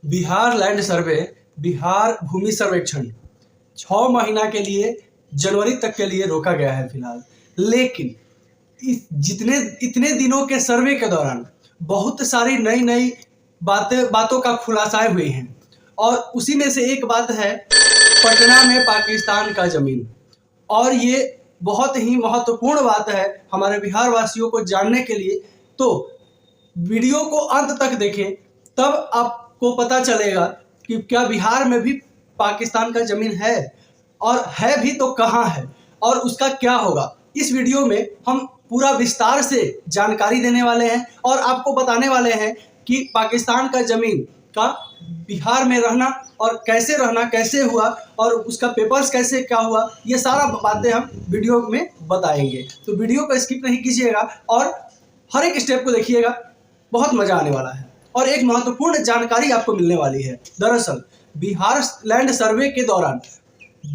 Bihar land survey, Bihar भूमि सर्वेक्षण 6 महीना के लिए जनवरी तक के लिए रोका गया है फिलहाल। लेकिन इतने दिनों के सर्वे के दौरान बहुत सारी नई नई बातों का खुलासाएं हुए हैं और उसी में से एक बात है पटना में पाकिस्तान का जमीन। और ये बहुत ही महत्वपूर्ण बात है हमारे बिहार वासियों को जानने के लिए। तो वीडियो को अंत तक देखें, तब आपको पता चलेगा कि क्या बिहार में भी पाकिस्तान का जमीन है, और है भी तो कहाँ है और उसका क्या होगा। इस वीडियो में हम पूरा विस्तार से जानकारी देने वाले हैं और आपको बताने वाले हैं कि पाकिस्तान का जमीन का बिहार में रहना और कैसे हुआ और उसका पेपर्स कैसे क्या हुआ, ये सारा बातें हम वीडियो में बताएंगे। तो वीडियो को स्किप नहीं कीजिएगा और हर एक स्टेप को देखिएगा, बहुत मजा आने वाला है और एक महत्वपूर्ण जानकारी आपको मिलने वाली है। दरअसल बिहार लैंड सर्वे के दौरान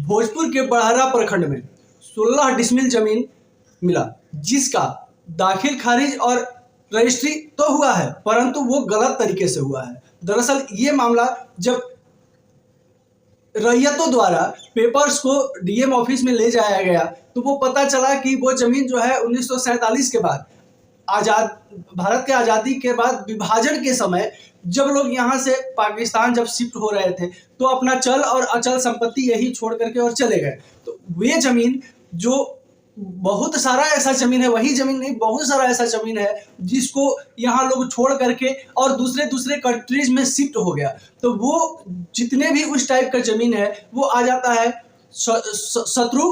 भोजपुर के बड़हरा प्रखंड में 16 डिसमिल जमीन मिला, जिसका दाखिल खारिज और रजिस्ट्री तो हुआ है, परंतु वो गलत तरीके से हुआ है। दरअसल ये मामला जब रैयतों द्वारा पेपर्स को डीएम ऑफिस में ले जाया गया तो वो पता चला कि वो जमीन जो है 1947 के बाद भारत के आज़ादी के बाद विभाजन के समय जब लोग यहाँ से पाकिस्तान जब शिफ्ट हो रहे थे तो अपना चल और अचल संपत्ति यही छोड़ करके और चले गए। तो वे जमीन जो बहुत सारा ऐसा जमीन है, वही जमीन नहीं, बहुत सारा ऐसा जमीन है जिसको यहाँ लोग छोड़ करके और दूसरे कंट्रीज में शिफ्ट हो गया। तो वो जितने भी उस टाइप का जमीन है वो आ जाता है शत्रु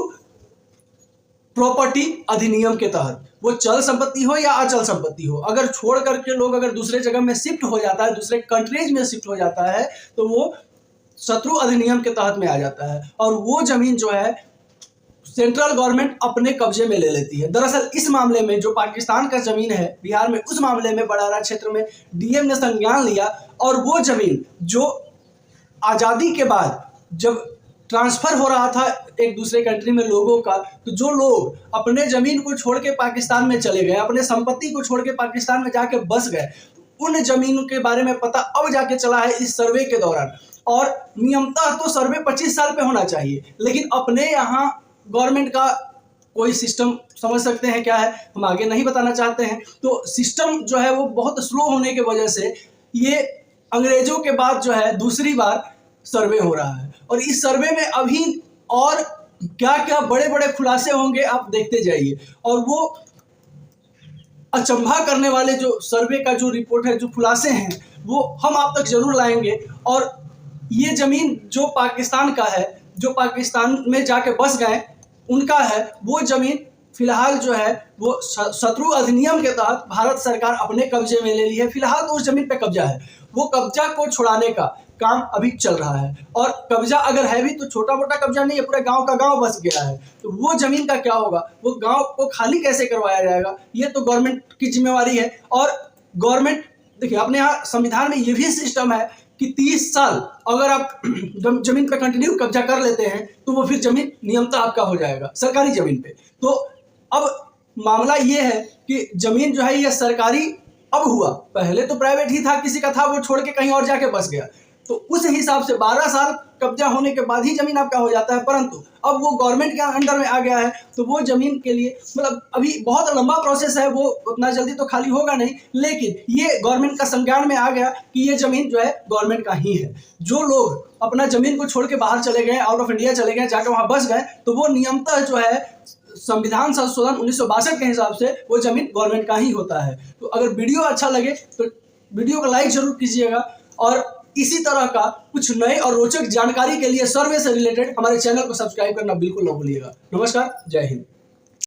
प्रॉपर्टी अधिनियम के तहत। वो चल संपत्ति हो या अचल संपत्ति हो, अगर छोड़ करके लोग अगर दूसरे जगह में शिफ्ट हो जाता है, दूसरे कंट्रीज में शिफ्ट हो जाता है, तो वो शत्रु अधिनियम के तहत में आ जाता है और वो जमीन जो है सेंट्रल गवर्नमेंट अपने कब्जे में ले लेती है। दरअसल इस मामले में जो पाकिस्तान का जमीन है बिहार में, उस मामले में बड़हरा क्षेत्र में डीएम ने संज्ञान लिया और वो जमीन जो आज़ादी के बाद जब ट्रांसफर हो रहा था एक दूसरे कंट्री में लोगों का, तो जो लोग अपने जमीन को छोड़ के पाकिस्तान में चले गए, अपने संपत्ति को छोड़ के पाकिस्तान में जाके बस गए, उन जमीनों के बारे में पता अब जाके चला है इस सर्वे के दौरान। और नियमतः तो सर्वे 25 साल पे होना चाहिए, लेकिन अपने यहाँ गवर्नमेंट का कोई सिस्टम समझ सकते हैं क्या है, हम आगे नहीं बताना चाहते हैं। तो सिस्टम जो है वो बहुत स्लो होने की वजह से ये अंग्रेजों के बाद जो है दूसरी बार सर्वे हो रहा है और इस सर्वे में अभी और क्या क्या बड़े बड़े खुलासे होंगे आप देखते जाइए। और वो अचंभा करने वाले जो सर्वे का जो रिपोर्ट है, जो खुलासे हैं, वो हम आप तक जरूर लाएंगे। और ये जमीन जो पाकिस्तान का है, जो पाकिस्तान में जाके बस गए उनका है, वो जमीन फिलहाल जो है वो शत्रु अधिनियम के तहत भारत सरकार अपने कब्जे में ले ली है। फिलहाल तो उस जमीन पे कब्जा है, वो कब्जा को छुड़ाने का काम अभी चल रहा है। और कब्जा अगर है भी तो छोटा मोटा कब्जा नहीं है, पूरे गांव का गांव बस गया है। तो वो जमीन का क्या होगा, वो गांव को खाली कैसे करवाया जाएगा, ये तो गवर्नमेंट की जिम्मेवारी है। और गवर्नमेंट देखिए, अपने यहाँ संविधान में ये भी सिस्टम है कि 30 साल अगर आप जमीन पे कंटिन्यू कब्जा कर लेते हैं तो वो फिर जमीन नियमतः आपका हो जाएगा सरकारी जमीन पे। तो अब मामला ये है कि जमीन जो है ये सरकारी अब हुआ, पहले तो प्राइवेट ही था, किसी का था, वो छोड़ के कहीं और जाके बस गया। तो उस हिसाब से 12 साल कब्जा होने के बाद ही जमीन आपका हो जाता है, परंतु अब वो गवर्नमेंट के अंडर में आ गया है। तो वो जमीन के लिए मतलब अभी बहुत लंबा प्रोसेस है, वो उतना जल्दी तो खाली होगा नहीं, लेकिन ये गवर्नमेंट का संज्ञान में आ गया कि ये जमीन जो है गवर्नमेंट का ही है। जो लोग अपना जमीन को छोड़ के बाहर चले गए, आउट ऑफ इंडिया चले गए, जाकर वहां बस गए, तो वो नियमतः जो है संविधान संशोधन 1962 के हिसाब से वो जमीन गवर्नमेंट का ही होता है। तो अगर वीडियो अच्छा लगे तो वीडियो को लाइक जरूर कीजिएगा और इसी तरह का कुछ नए और रोचक जानकारी के लिए सर्वे से रिलेटेड हमारे चैनल को सब्सक्राइब करना बिल्कुल ना भूलिएगा। नमस्कार, जय हिंद।